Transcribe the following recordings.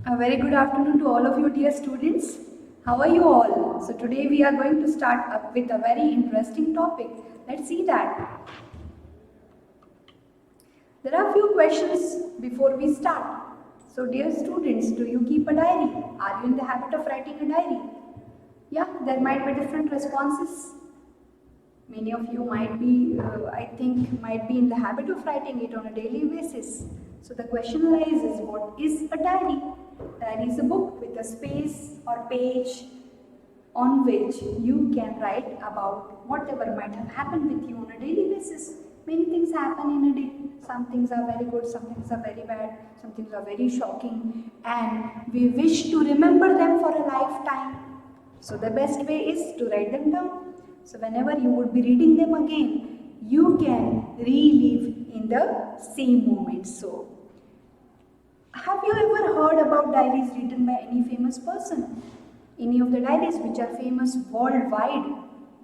A very good afternoon to all of you dear students. How are you all? So today we are going to start up with a very interesting topic. Let's see that. There are a few questions before we start. So dear students, do you keep a diary? Are you in the habit of writing a diary? Yeah, there might be different responses. Many of you might be, I think, might be in the habit of writing it on a daily basis. So the question arises, what is a diary? Diary is a book with a space or page on which you can write about whatever might have happened with you on a daily basis. Many things happen in a day. Some things are very good, some things are very bad, some things are very shocking, and we wish to remember them for a lifetime. So the best way is to write them down. So whenever you would be reading them again, you can relive in the same moment. So have you ever heard about diaries written by any famous person? Any of the diaries which are famous worldwide?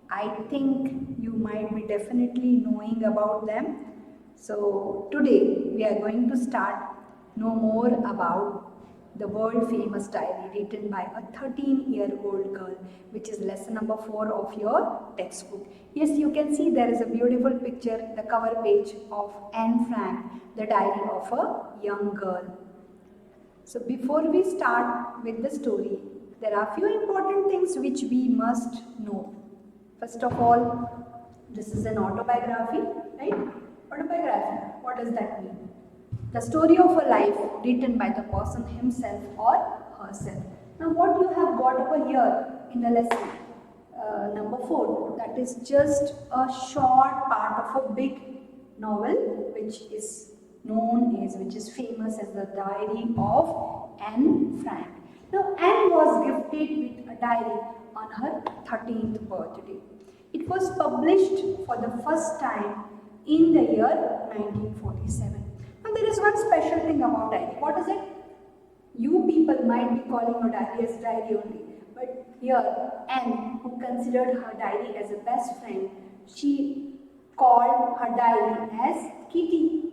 I think you might be definitely knowing about them. So today we are going to start know more about the world famous diary written by a 13-year-old girl, which is lesson number 4 of your textbook. Yes, you can see there is a beautiful picture, the cover page of Anne Frank, the diary of a young girl. So before we start with the story, there are few important things which we must know. First of all, this is an autobiography, right? Autobiography, what does that mean? The story of a life written by the person himself or herself. Now what you have got over here in the lesson, number 4, that is just a short part of a big novel which is which is famous as the Diary of Anne Frank. Now Anne was gifted with a diary on her 13th birthday. It was published for the first time in the year 1947. Now there is one special thing about diary. What is it? You people might be calling a diary as diary only. But here Anne, who considered her diary as a best friend, she called her diary as Kitty.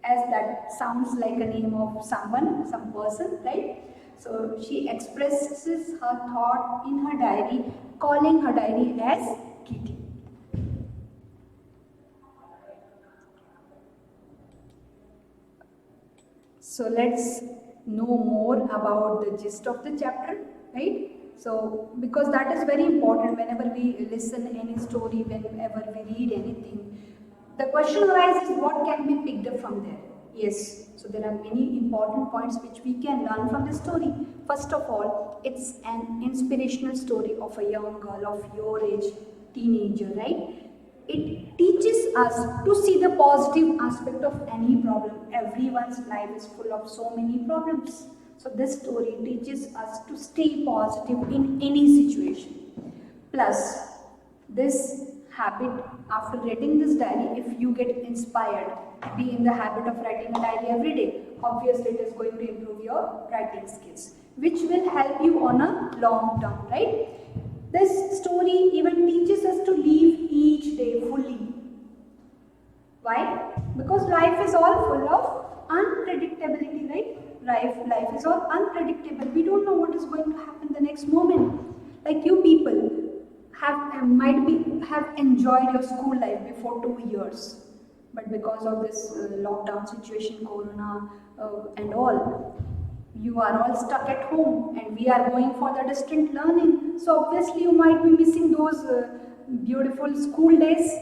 As that sounds like a name of someone, some person, right? So she expresses her thought in her diary, calling her diary as Kitty. So let's know more about the gist of the chapter, right? So because that is very important whenever we listen any story, whenever we read anything. The question arises, what can be picked up from there? Yes, so there are many important points which we can learn from the story. First of all, it's an inspirational story of a young girl of your age, teenager, right? It teaches us to see the positive aspect of any problem. Everyone's life is full of so many problems. So this story teaches us to stay positive in any situation. Plus, this habit, after reading this diary, if you get inspired, be in the habit of writing a diary every day, obviously it is going to improve your writing skills, which will help you on a long term, right? This story even teaches us to live each day fully. Why? Because life is all full of unpredictability, right? Life is all unpredictable. We don't know what is going to happen the next moment. Like you people have enjoyed your school life before 2 years, but because of this lockdown situation, corona and all, you are all stuck at home and we are going for the distant learning. So obviously you might be missing those beautiful school days,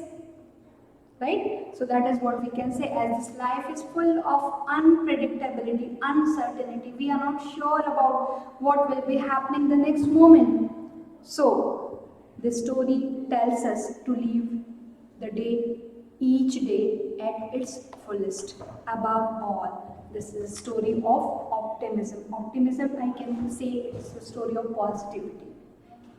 right? So that is what we can say, as this life is full of unpredictability, uncertainty. We are not sure about what will be happening the next moment. So this story tells us to live the day, each day at its fullest. Above all, this is a story of optimism. Optimism, I can say, it's a story of positivity.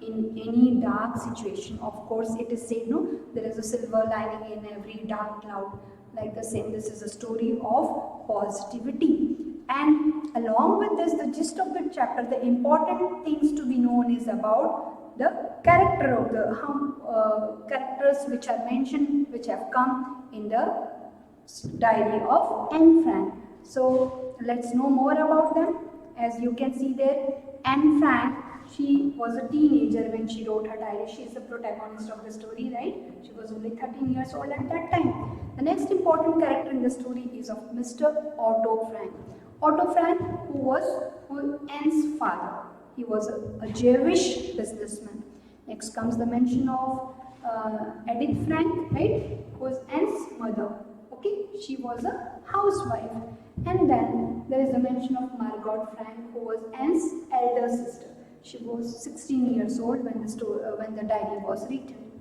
In any dark situation, of course, it is said, no, there is a silver lining in every dark cloud. Like the same, this is a story of positivity. And along with this, the gist of the chapter, the important things to be known is about the character of the characters which are mentioned, which have come in the diary of Anne Frank. So let's know more about them. as you can see there, Anne Frank, she was a teenager when she wrote her diary. She is the protagonist of the story, right? She was only 13 years old at that time. The next important character in the story is of Mr. Otto Frank. Otto Frank, who was Anne's father. He was a Jewish businessman. Next comes the mention of Edith Frank, right? Who was Anne's mother. Okay, she was a housewife. And then there is a mention of Margot Frank, who was Anne's elder sister. She was 16 years old when the diary was written.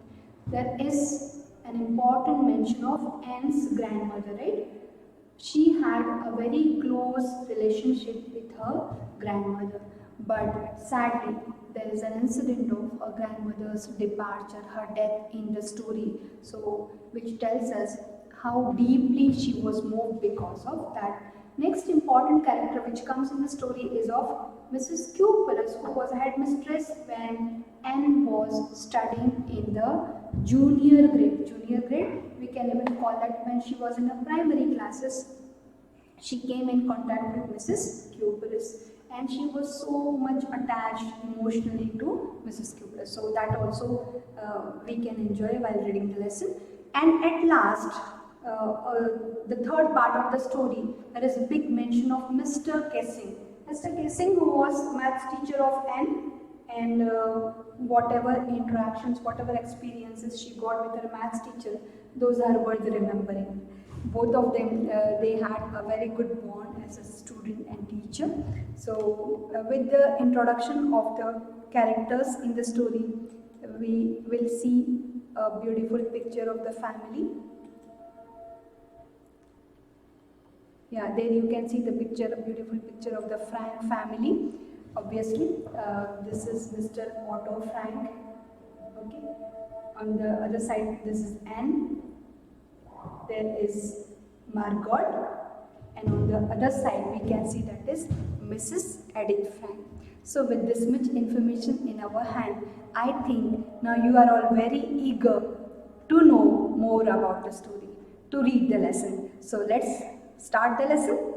There is an important mention of Anne's grandmother, right? She had a very close relationship with her grandmother, but sadly, there is an incident of her grandmother's departure, her death in the story, so which tells us how deeply she was moved because of that. Next important character which comes in the story is of Mrs. Cooper's, who was a headmistress when Anne was studying in the junior grade. Junior grade, we can even call that when she was in her primary classes. She came in contact with Mrs. Cooper's, and she was so much attached emotionally to Mrs. Cooper. So that also we can enjoy while reading the lesson. And at last, the third part of the story, there is a big mention of Mr. Kessing. Mr. Kessing, who was maths teacher of Anne, and whatever interactions, whatever experiences she got with her maths teacher, those are worth remembering. Both of them, they had a very good bond as a student and teacher. So with the introduction of the characters in the story, we will see a beautiful picture of the family. Yeah, there you can see the picture, a beautiful picture of the Frank family. Obviously, this is Mr. Otto Frank. Okay. On the other side, this is Anne. There is Margot, and on the other side we can see that is Mrs. Edith Frank. So with this much information in our hand, I think now you are all very eager to know more about the story, to read the lesson. So let's start the lesson.